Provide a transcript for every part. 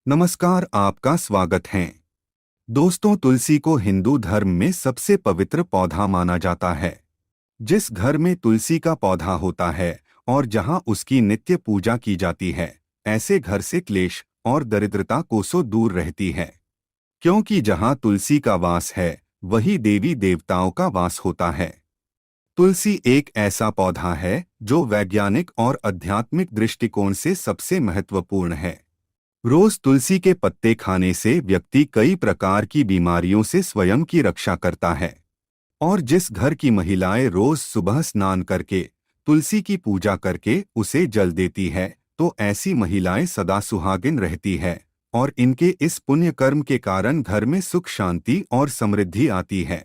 नमस्कार, आपका स्वागत है। दोस्तों, तुलसी को हिंदू धर्म में सबसे पवित्र पौधा माना जाता है। जिस घर में तुलसी का पौधा होता है और जहां उसकी नित्य पूजा की जाती है, ऐसे घर से क्लेश और दरिद्रता कोसों दूर रहती है। क्योंकि जहां तुलसी का वास है, वही देवी देवताओं का वास होता है। तुलसी एक ऐसा पौधा है जो वैज्ञानिक और आध्यात्मिक दृष्टिकोण से सबसे महत्वपूर्ण है। रोज तुलसी के पत्ते खाने से व्यक्ति कई प्रकार की बीमारियों से स्वयं की रक्षा करता है। और जिस घर की महिलाएं रोज सुबह स्नान करके तुलसी की पूजा करके उसे जल देती है, तो ऐसी महिलाएं सदा सुहागिन रहती है और इनके इस पुण्य कर्म के कारण घर में सुख शांति और समृद्धि आती है।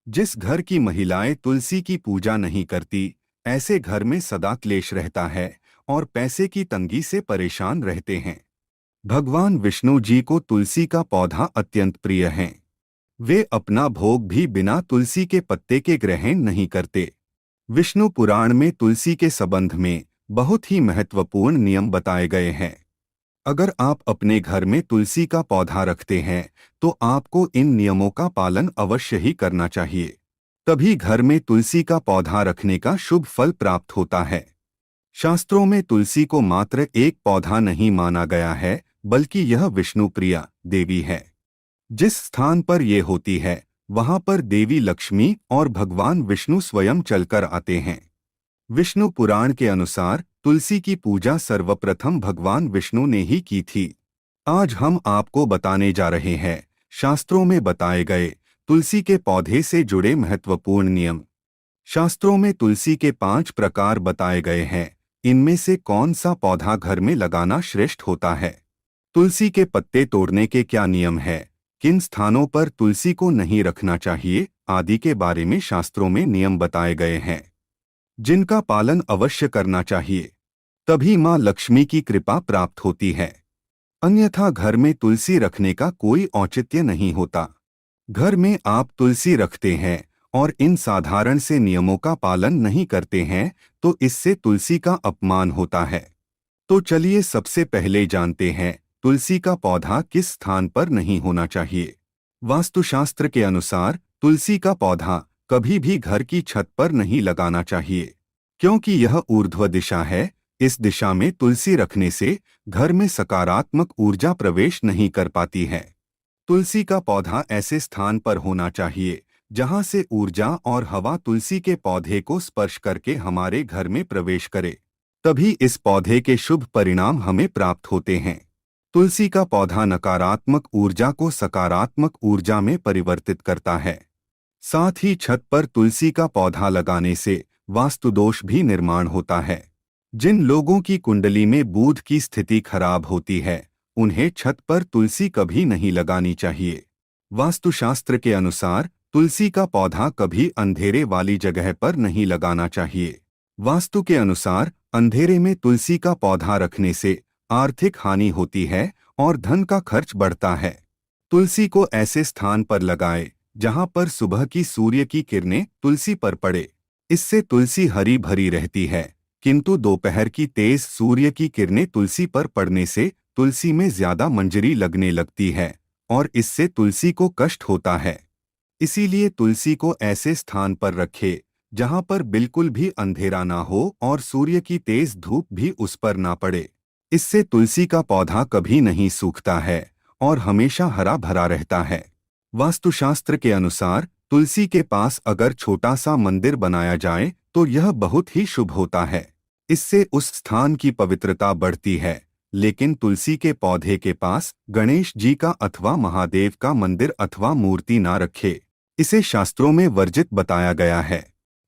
जिस घर की महिलाएं तुलसी की पूजा नहीं करती, ऐसे घर में सदा क्लेश रहता है और पैसे की तंगी से परेशान रहते हैं। भगवान विष्णु जी को तुलसी का पौधा अत्यंत प्रिय है। वे अपना भोग भी बिना तुलसी के पत्ते के ग्रहण नहीं करते। विष्णु पुराण में तुलसी के संबंध में बहुत ही महत्वपूर्ण नियम बताए गए हैं। अगर आप अपने घर में तुलसी का पौधा रखते हैं, तो आपको इन नियमों का पालन अवश्य ही करना चाहिए। तभी घर में तुलसी का पौधा रखने का शुभ फल प्राप्त होता है। शास्त्रों में तुलसी को मात्र एक पौधा नहीं माना गया है, बल्कि यह विष्णु प्रिया देवी है। जिस स्थान पर ये होती है, वहां पर देवी लक्ष्मी और भगवान विष्णु स्वयं चलकर आते हैं। विष्णु पुराण के अनुसार तुलसी की पूजा सर्वप्रथम भगवान विष्णु ने ही की थी। आज हम आपको बताने जा रहे हैं शास्त्रों में बताए गए तुलसी के पौधे से जुड़े महत्वपूर्ण नियम। शास्त्रों में तुलसी के 5 प्रकार बताए गए हैं। इनमें से कौन सा पौधा घर में लगाना श्रेष्ठ होता है, तुलसी के पत्ते तोड़ने के क्या नियम है, किन स्थानों पर तुलसी को नहीं रखना चाहिए आदि के बारे में शास्त्रों में नियम बताए गए हैं, जिनका पालन अवश्य करना चाहिए। तभी मां लक्ष्मी की कृपा प्राप्त होती है। अन्यथा घर में तुलसी रखने का कोई औचित्य नहीं होता। घर में आप तुलसी रखते हैं और इन साधारण से नियमों का पालन नहीं करते हैं, तो इससे तुलसी का अपमान होता है। तो चलिए सबसे पहले जानते हैं तुलसी का पौधा किस स्थान पर नहीं होना चाहिए। वास्तुशास्त्र के अनुसार तुलसी का पौधा कभी भी घर की छत पर नहीं लगाना चाहिए, क्योंकि यह ऊर्ध्व दिशा है। इस दिशा में तुलसी रखने से घर में सकारात्मक ऊर्जा प्रवेश नहीं कर पाती है। तुलसी का पौधा ऐसे स्थान पर होना चाहिए जहां से ऊर्जा और हवा तुलसी के पौधे को स्पर्श करके हमारे घर में प्रवेश करे। तभी इस पौधे के शुभ परिणाम हमें प्राप्त होते हैं। तुलसी का पौधा नकारात्मक ऊर्जा को सकारात्मक ऊर्जा में परिवर्तित करता है। साथ ही छत पर तुलसी का पौधा लगाने से वास्तु दोष भी निर्माण होता है। जिन लोगों की कुंडली में बुध की स्थिति खराब होती है, उन्हें छत पर तुलसी कभी नहीं लगानी चाहिए। वास्तुशास्त्र के अनुसार तुलसी का पौधा कभी अंधेरे वाली जगह पर नहीं लगाना चाहिए। वास्तु के अनुसार अंधेरे में तुलसी का पौधा रखने से आर्थिक हानि होती है और धन का खर्च बढ़ता है। तुलसी को ऐसे स्थान पर लगाएं जहां पर सुबह की सूर्य की किरणें तुलसी पर पड़े। इससे तुलसी हरी भरी रहती है, किंतु दोपहर की तेज सूर्य की किरणें तुलसी पर पड़ने से तुलसी में ज्यादा मंजरी लगने लगती है और इससे तुलसी को कष्ट होता है। इसीलिए तुलसी को ऐसे स्थान पर रखें जहां पर बिल्कुल भी अंधेरा ना हो और सूर्य की तेज धूप भी उस पर ना पड़े। इससे तुलसी का पौधा कभी नहीं सूखता है और हमेशा हरा भरा रहता है। वास्तुशास्त्र के अनुसार तुलसी के पास अगर छोटा सा मंदिर बनाया जाए तो यह बहुत ही शुभ होता है। इससे उस स्थान की पवित्रता बढ़ती है। लेकिन तुलसी के पौधे के पास गणेश जी का अथवा महादेव का मंदिर अथवा मूर्ति ना रखे। इसे शास्त्रों में वर्जित बताया गया है।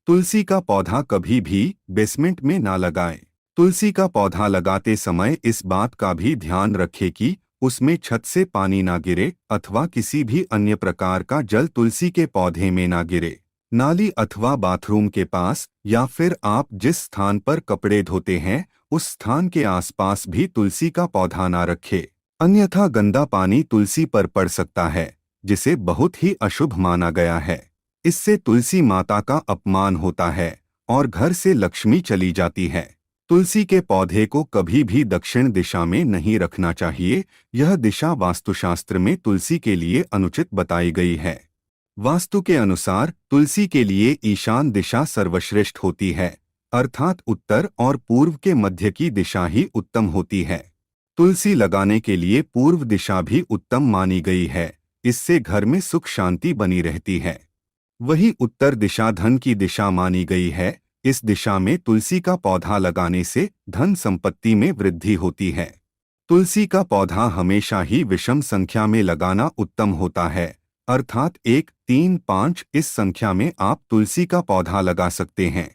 तुलसी का पौधा कभी भी बेसमेंट में ना लगाएं। तुलसी का पौधा लगाते समय इस बात का भी ध्यान रखें कि उसमें छत से पानी ना गिरे अथवा किसी भी अन्य प्रकार का जल तुलसी के पौधे में ना गिरे। नाली अथवा बाथरूम के पास या फिर आप जिस स्थान पर कपड़े धोते हैं उस स्थान के आसपास भी तुलसी का पौधा ना रखें। अन्यथा गंदा पानी तुलसी पर पड़ सकता है, जिसे बहुत ही अशुभ माना गया है। इससे तुलसी माता का अपमान होता है और घर से लक्ष्मी चली जाती है। तुलसी के पौधे को कभी भी दक्षिण दिशा में नहीं रखना चाहिए। यह दिशा वास्तुशास्त्र में तुलसी के लिए अनुचित बताई गई है। वास्तु के अनुसार तुलसी के लिए ईशान दिशा सर्वश्रेष्ठ होती है, अर्थात उत्तर और पूर्व के मध्य की दिशा ही उत्तम होती है। तुलसी लगाने के लिए पूर्व दिशा भी उत्तम मानी गई है। इससे घर में सुख शांति बनी रहती है। वही उत्तर दिशा धन की दिशा मानी गई है। इस दिशा में तुलसी का पौधा लगाने से धन संपत्ति में वृद्धि होती है। तुलसी का पौधा हमेशा ही विषम संख्या में लगाना उत्तम होता है, अर्थात 1, 3, 5 इस संख्या में आप तुलसी का पौधा लगा सकते हैं।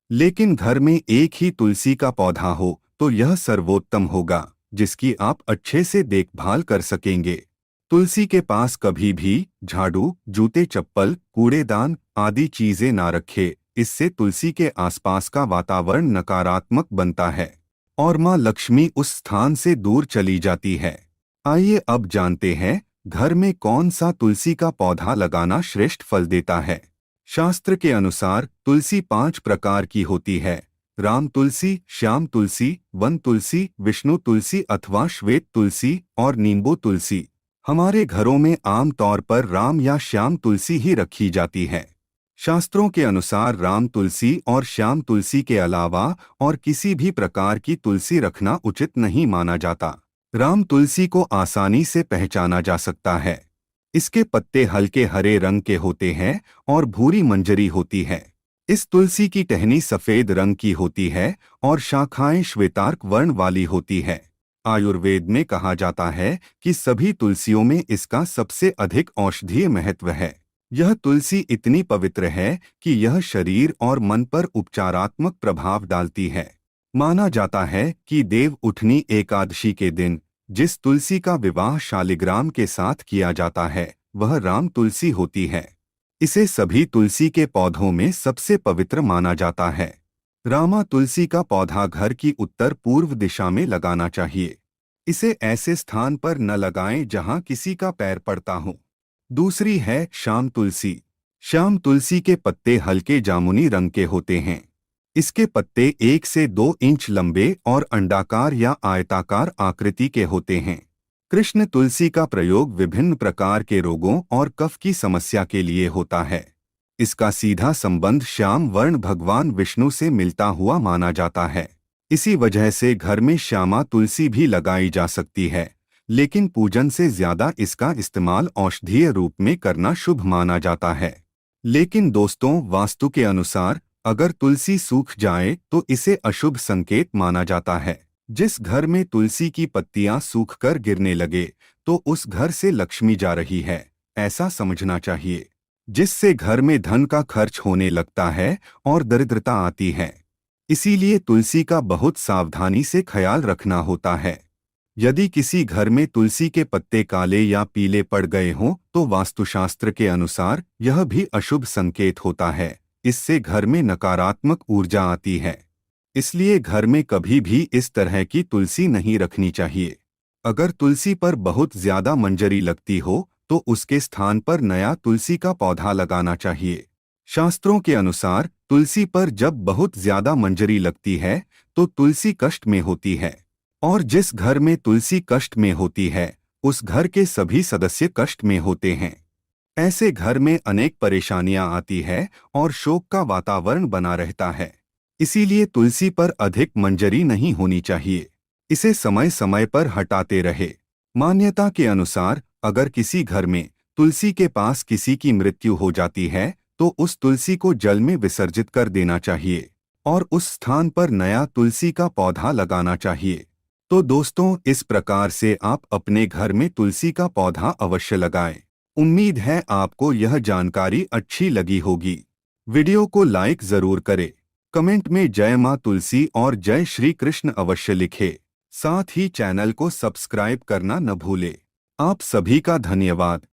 लेकिन घर में एक ही तुलसी का पौधा हो तो यह सर्वोत्तम होगा, जिसकी आप अच्छे से देखभाल कर सकेंगे। तुलसी के पास कभी भी झाड़ू, जूते, चप्पल, कूड़ेदान आदि चीजें ना रखें। इससे तुलसी के आसपास का वातावरण नकारात्मक बनता है और मां लक्ष्मी उस स्थान से दूर चली जाती है। आइए अब जानते हैं घर में कौन सा तुलसी का पौधा लगाना श्रेष्ठ फल देता है। शास्त्र के अनुसार तुलसी 5 प्रकार की होती है: राम तुलसी, श्याम तुलसी, वन तुलसी, विष्णु तुलसी अथवा श्वेत तुलसी और नींबू तुलसी। हमारे घरों में आम तौर पर राम या श्याम तुलसी ही रखी जाती है। शास्त्रों के अनुसार राम तुलसी और श्याम तुलसी के अलावा और किसी भी प्रकार की तुलसी रखना उचित नहीं माना जाता। राम तुलसी को आसानी से पहचाना जा सकता है। इसके पत्ते हल्के हरे रंग के होते हैं और भूरी मंजरी होती है। इस तुलसी की टहनी सफेद रंग की होती है और शाखाएं श्वेतार्क वर्ण वाली होती है। आयुर्वेद में कहा जाता है कि सभी तुलसियों में इसका सबसे अधिक औषधीय महत्व है। यह तुलसी इतनी पवित्र है कि यह शरीर और मन पर उपचारात्मक प्रभाव डालती है। माना जाता है कि देव उठनी एकादशी के दिन जिस तुलसी का विवाह शालिग्राम के साथ किया जाता है वह राम तुलसी होती है। इसे सभी तुलसी के पौधों में सबसे पवित्र माना जाता है। रामा तुलसी का पौधा घर की उत्तर पूर्व दिशा में लगाना चाहिए। इसे ऐसे स्थान पर न लगाएं जहां किसी का पैर पड़ता हो। दूसरी है श्याम तुलसी। श्याम तुलसी के पत्ते हल्के जामुनी रंग के होते हैं। इसके पत्ते 1 से 2 इंच लंबे और अंडाकार या आयताकार आकृति के होते हैं। कृष्ण तुलसी का प्रयोग विभिन्न प्रकार के रोगों और कफ की समस्या के लिए होता है। इसका सीधा संबंध श्याम वर्ण भगवान विष्णु से मिलता हुआ माना जाता है। इसी वजह से घर में श्यामा तुलसी भी लगाई जा सकती है, लेकिन पूजन से ज्यादा इसका इस्तेमाल औषधीय रूप में करना शुभ माना जाता है। लेकिन दोस्तों, वास्तु के अनुसार अगर तुलसी सूख जाए तो इसे अशुभ संकेत माना जाता है। जिस घर में तुलसी की पत्तियां सूखकर गिरने लगे तो उस घर से लक्ष्मी जा रही है, ऐसा समझना चाहिए, जिससे घर में धन का खर्च होने लगता है और दरिद्रता आती है। इसीलिए तुलसी का बहुत सावधानी से ख्याल रखना होता है। यदि किसी घर में तुलसी के पत्ते काले या पीले पड़ गए हों तो वास्तुशास्त्र के अनुसार यह भी अशुभ संकेत होता है। इससे घर में नकारात्मक ऊर्जा आती है। इसलिए घर में कभी भी इस तरह की तुलसी नहीं रखनी चाहिए। अगर तुलसी पर बहुत ज्यादा मंजरी लगती हो तो उसके स्थान पर नया तुलसी का पौधा लगाना चाहिए। शास्त्रों के अनुसार तुलसी पर जब बहुत ज्यादा मंजरी लगती है तो तुलसी कष्ट में होती है, और जिस घर में तुलसी कष्ट में होती है उस घर के सभी सदस्य कष्ट में होते हैं। ऐसे घर में अनेक परेशानियां आती है और शोक का वातावरण बना रहता है। इसीलिए तुलसी पर अधिक मंजरी नहीं होनी चाहिए। इसे समय समय पर हटाते रहे। मान्यता के अनुसार अगर किसी घर में तुलसी के पास किसी की मृत्यु हो जाती है तो उस तुलसी को जल में विसर्जित कर देना चाहिए और उस स्थान पर नया तुलसी का पौधा लगाना चाहिए। तो दोस्तों, इस प्रकार से आप अपने घर में तुलसी का पौधा अवश्य लगाएं। उम्मीद है आपको यह जानकारी अच्छी लगी होगी। वीडियो को लाइक जरूर करें। कमेंट में जय मां तुलसी और जय श्री कृष्ण अवश्य लिखें। साथ ही चैनल को सब्सक्राइब करना न भूलें। आप सभी का धन्यवाद।